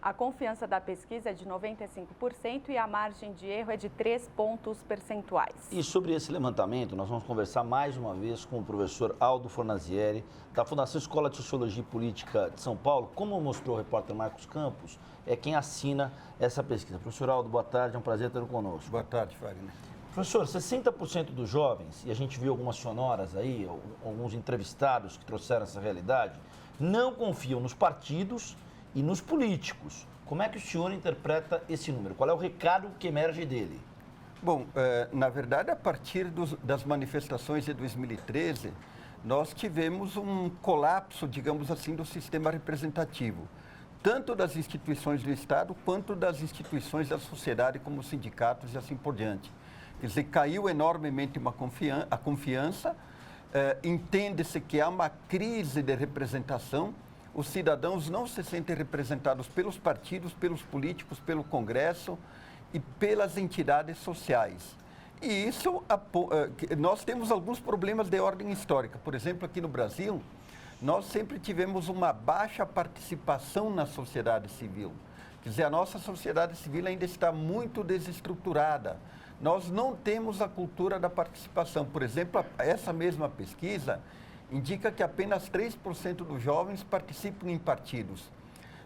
A confiança da pesquisa é de 95% e a margem de erro é de 3 pontos percentuais. E sobre esse levantamento, nós vamos conversar mais uma vez com o professor Aldo Fornazieri, da Fundação Escola de Sociologia e Política de São Paulo. Como mostrou o repórter Marcos Campos, é quem assina essa pesquisa. Professor Aldo, boa tarde, é um prazer tê-lo conosco. Boa tarde, Fagner. Professor, 60% dos jovens, e a gente viu algumas sonoras aí, alguns entrevistados que trouxeram essa realidade, não confiam nos partidos e nos políticos. Como é que o senhor interpreta esse número? Qual é o recado que emerge dele? Bom, na verdade, a partir das manifestações de 2013, nós tivemos um colapso, digamos assim, do sistema representativo, tanto das instituições do Estado quanto das instituições da sociedade, como sindicatos e assim por diante. Quer dizer, caiu enormemente a confiança, entende-se que há uma crise de representação, os cidadãos não se sentem representados pelos partidos, pelos políticos, pelo Congresso e pelas entidades sociais. E isso, nós temos alguns problemas de ordem histórica. Por exemplo, aqui no Brasil, nós sempre tivemos uma baixa participação na sociedade civil. Quer dizer, a nossa sociedade civil ainda está muito desestruturada. Nós não temos a cultura da participação. Por exemplo, essa mesma pesquisa indica que apenas 3% dos jovens participam em partidos,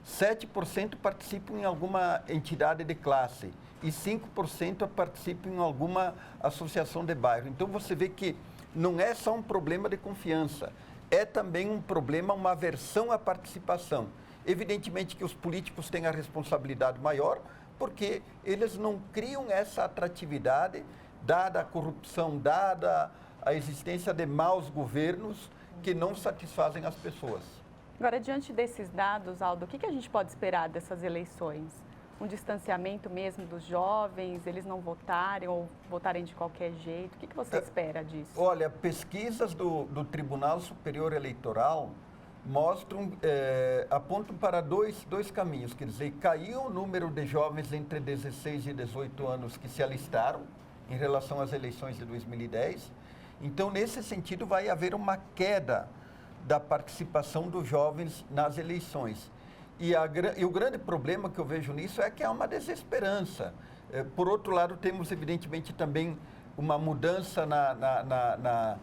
7% participam em alguma entidade de classe e 5% participam em alguma associação de bairro. Então, você vê que não é só um problema de confiança, é também um problema, uma aversão à participação. Evidentemente que os políticos têm a responsabilidade maior, porque eles não criam essa atratividade, dada a corrupção, dada a existência de maus governos que não satisfazem as pessoas. Agora, diante desses dados, Aldo, o que a gente pode esperar dessas eleições? Um distanciamento mesmo dos jovens, eles não votarem ou votarem de qualquer jeito? O que você espera disso? Olha, pesquisas do Tribunal Superior Eleitoral mostram, apontam para dois caminhos. Quer dizer, caiu o número de jovens entre 16 e 18 anos que se alistaram em relação às eleições de 2010. Então, nesse sentido, vai haver uma queda da participação dos jovens nas eleições. E o grande problema que eu vejo nisso é que há uma desesperança. Por outro lado, temos, evidentemente, também uma mudança na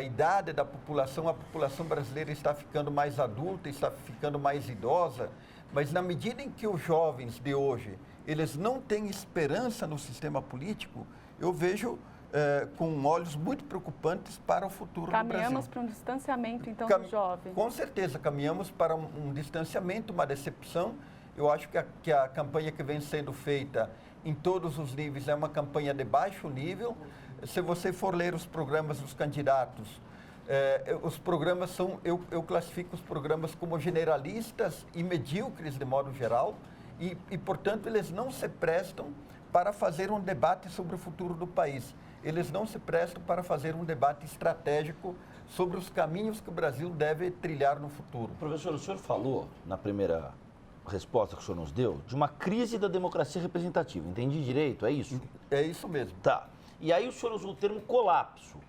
idade da população. A população brasileira está ficando mais adulta, está ficando mais idosa, mas na medida em que os jovens de hoje, eles não têm esperança no sistema político, eu vejo com olhos muito preocupantes para o futuro do Brasil. Caminhamos para um distanciamento, então, dos jovens? Com certeza, caminhamos para um distanciamento, uma decepção. Eu acho que a campanha que vem sendo feita em todos os níveis é uma campanha de baixo nível. Se você for ler os programas dos candidatos, os programas são, eu classifico os programas como generalistas e medíocres de modo geral e, portanto, eles não se prestam para fazer um debate sobre o futuro do país. Eles não se prestam para fazer um debate estratégico sobre os caminhos que o Brasil deve trilhar no futuro. Professor, o senhor falou, na primeira resposta que o senhor nos deu, de uma crise da democracia representativa. Entendi direito? É isso? É isso mesmo. Tá. E aí o senhor usou o termo colapso.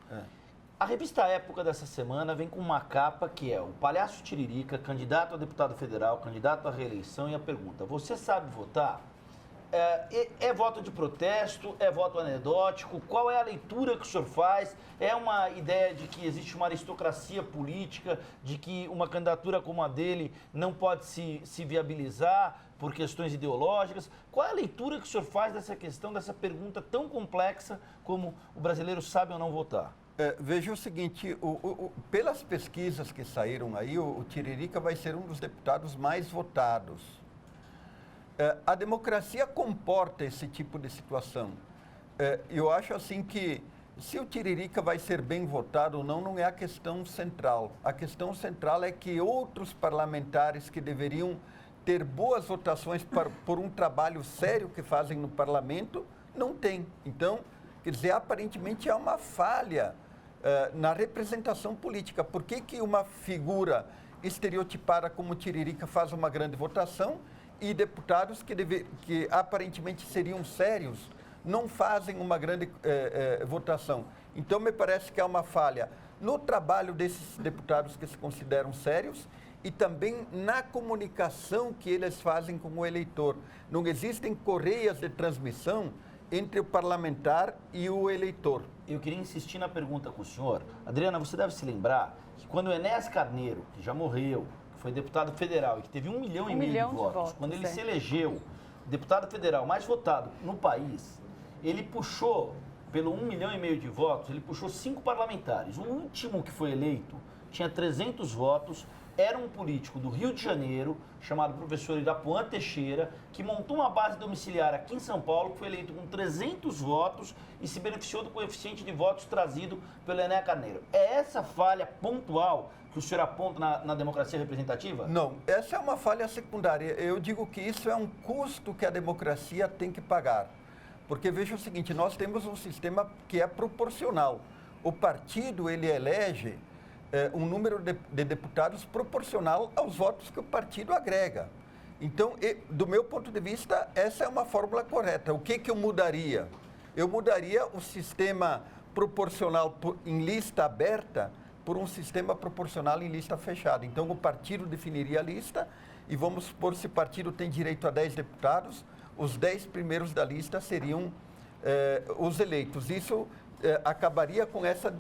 A revista Época dessa semana vem com uma capa que é o Palhaço Tiririca, candidato a deputado federal, candidato à reeleição, e a pergunta: você sabe votar? É voto de protesto? É voto anedótico? Qual é a leitura que o senhor faz? É uma ideia de que existe uma aristocracia política, de que uma candidatura como a dele não pode se viabilizar por questões ideológicas? Qual é a leitura que o senhor faz dessa questão, dessa pergunta tão complexa como o brasileiro sabe ou não votar? Veja o seguinte, pelas pesquisas que saíram aí, o Tiririca vai ser um dos deputados mais votados. A democracia comporta esse tipo de situação. Eu acho assim que se o Tiririca vai ser bem votado ou não é a questão central. A questão central é que outros parlamentares que deveriam ter boas votações por um trabalho sério que fazem no parlamento, não têm. Então, quer dizer, aparentemente há uma falha na representação política. Por que uma figura estereotipada como o Tiririca faz uma grande votação e deputados que aparentemente seriam sérios não fazem uma grande votação? Então, me parece que há uma falha no trabalho desses deputados que se consideram sérios e também na comunicação que eles fazem com o eleitor. Não existem correias de transmissão entre o parlamentar e o eleitor. Eu queria insistir na pergunta com o senhor. Adriana, você deve se lembrar que quando o Enéas Carneiro, que já morreu, que foi deputado federal e que teve 1,5 milhão de votos, quando ele se elegeu deputado federal mais votado no país, ele puxou, pelo 1,5 milhão de votos, ele puxou 5 parlamentares. O último que foi eleito tinha 300 votos, era um político do Rio de Janeiro, chamado professor Irapuã Teixeira, que montou uma base domiciliar aqui em São Paulo, que foi eleito com 300 votos e se beneficiou do coeficiente de votos trazido pelo Enéas Carneiro. É essa falha pontual que o senhor aponta na democracia representativa? Não, essa é uma falha secundária. Eu digo que isso é um custo que a democracia tem que pagar. Porque veja o seguinte, nós temos um sistema que é proporcional. O partido, ele elege um número de deputados proporcional aos votos que o partido agrega. Então, do meu ponto de vista, essa é uma fórmula correta. O que eu mudaria? Eu mudaria o sistema proporcional em lista aberta por um sistema proporcional em lista fechada. Então, o partido definiria a lista e vamos supor, se o partido tem direito a 10 deputados, os 10 primeiros da lista seriam os eleitos. Isso acabaria com essa,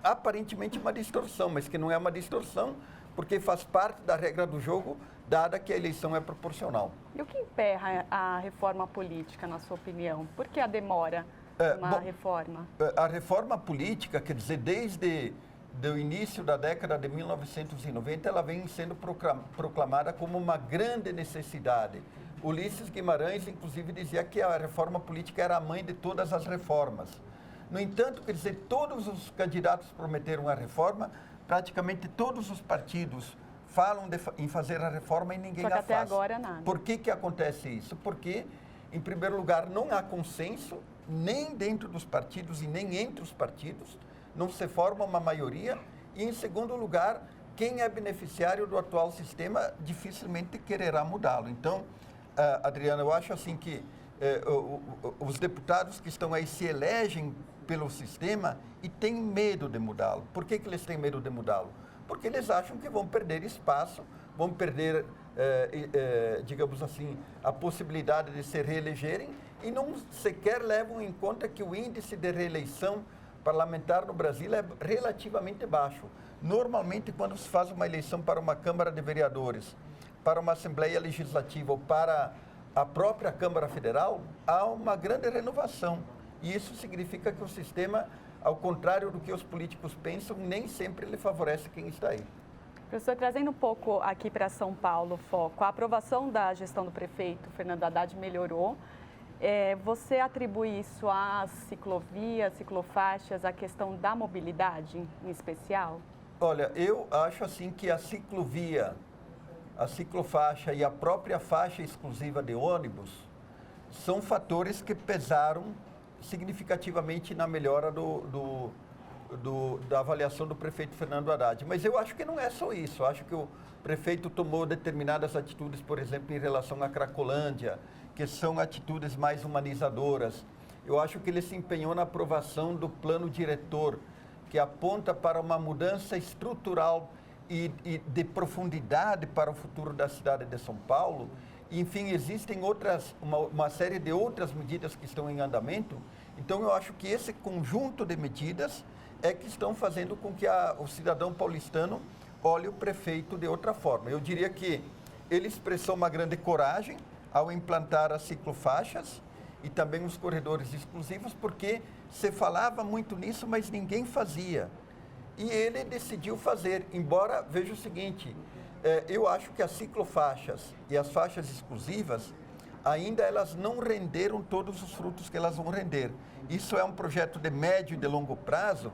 aparentemente uma distorção, mas que não é uma distorção, porque faz parte da regra do jogo, dada que a eleição é proporcional. E o que emperra a reforma política, na sua opinião? Por que a demora uma reforma? A reforma política, quer dizer, desde o início da década de 1990, ela vem sendo proclamada como uma grande necessidade. Ulisses Guimarães, inclusive, dizia que a reforma política era a mãe de todas as reformas. No entanto, quer dizer, todos os candidatos prometeram a reforma, praticamente todos os partidos falam em fazer a reforma e ninguém a faz. Só que até agora nada. Por que acontece isso? Porque, em primeiro lugar, não há consenso, nem dentro dos partidos e nem entre os partidos, não se forma uma maioria, e, em segundo lugar, quem é beneficiário do atual sistema dificilmente quererá mudá-lo. Então, Adriana, eu acho assim que os deputados que estão aí se elegem pelo sistema e têm medo de mudá-lo. Por que eles têm medo de mudá-lo? Porque eles acham que vão perder espaço, vão perder, digamos assim, a possibilidade de se reelegerem e não sequer levam em conta que o índice de reeleição parlamentar no Brasil é relativamente baixo. Normalmente, quando se faz uma eleição para uma Câmara de Vereadores, para uma Assembleia Legislativa ou para a própria Câmara Federal, há uma grande renovação. E isso significa que o sistema, ao contrário do que os políticos pensam, nem sempre ele favorece quem está aí. Professor, trazendo um pouco aqui para São Paulo, foco, a aprovação da gestão do prefeito Fernando Haddad melhorou. Você atribui isso às ciclovias, ciclofaixas, à questão da mobilidade em especial? Olha, eu acho assim que a ciclovia, a ciclofaixa e a própria faixa exclusiva de ônibus são fatores que pesaram significativamente na melhora da avaliação do prefeito Fernando Haddad. Mas eu acho que não é só isso. Eu acho que o prefeito tomou determinadas atitudes, por exemplo, em relação à Cracolândia, que são atitudes mais humanizadoras. Eu acho que ele se empenhou na aprovação do plano diretor, que aponta para uma mudança estrutural e de profundidade para o futuro da cidade de São Paulo. Enfim, existem uma série de outras medidas que estão em andamento. Então, eu acho que esse conjunto de medidas é que estão fazendo com que o cidadão paulistano olhe o prefeito de outra forma. Eu diria que ele expressou uma grande coragem ao implantar as ciclofaixas e também os corredores exclusivos, porque se falava muito nisso, mas ninguém fazia. E ele decidiu fazer, embora, veja o seguinte, eu acho que as ciclofaixas e as faixas exclusivas, ainda elas não renderam todos os frutos que elas vão render. Isso é um projeto de médio e de longo prazo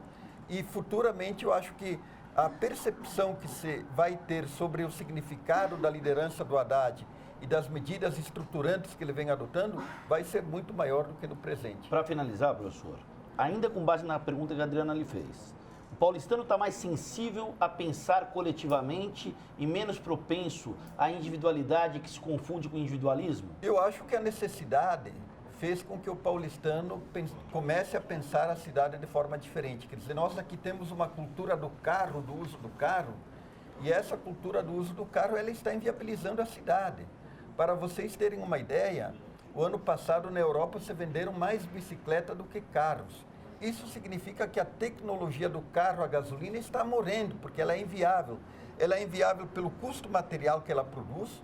e futuramente eu acho que a percepção que se vai ter sobre o significado da liderança do Haddad e das medidas estruturantes que ele vem adotando vai ser muito maior do que no presente. Para finalizar, professor, ainda com base na pergunta que a Adriana lhe fez, o paulistano está mais sensível a pensar coletivamente e menos propenso à individualidade que se confunde com o individualismo? Eu acho que a necessidade fez com que o paulistano comece a pensar a cidade de forma diferente. Quer dizer, nós aqui temos uma cultura do carro, do uso do carro, E essa cultura do uso do carro, ela está inviabilizando a cidade. Para vocês terem uma ideia, o ano passado na Europa se venderam mais bicicletas do que carros. Isso significa que a tecnologia do carro a gasolina está morrendo, porque ela é inviável. Ela é inviável pelo custo material que ela produz,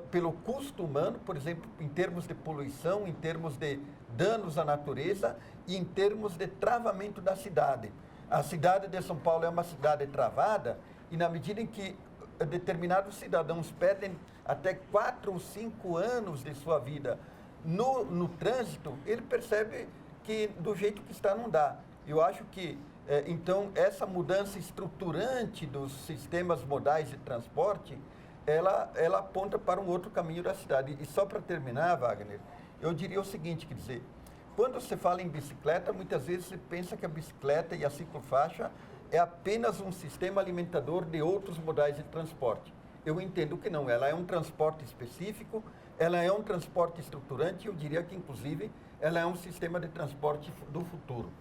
pelo custo humano, por exemplo, em termos de poluição, em termos de danos à natureza e em termos de travamento da cidade. A cidade de São Paulo é uma cidade travada e na medida em que determinados cidadãos perdem até 4 ou 5 anos de sua vida no trânsito, ele percebe que do jeito que está não dá. Eu acho que, então, essa mudança estruturante dos sistemas modais de transporte, ela aponta para um outro caminho da cidade. E só para terminar, Wagner, eu diria o seguinte, quer dizer, quando você fala em bicicleta, muitas vezes você pensa que a bicicleta e a ciclofaixa é apenas um sistema alimentador de outros modais de transporte. Eu entendo que não, ela é um transporte específico, ela é um transporte estruturante, eu diria que, inclusive, ela é um sistema de transporte do futuro.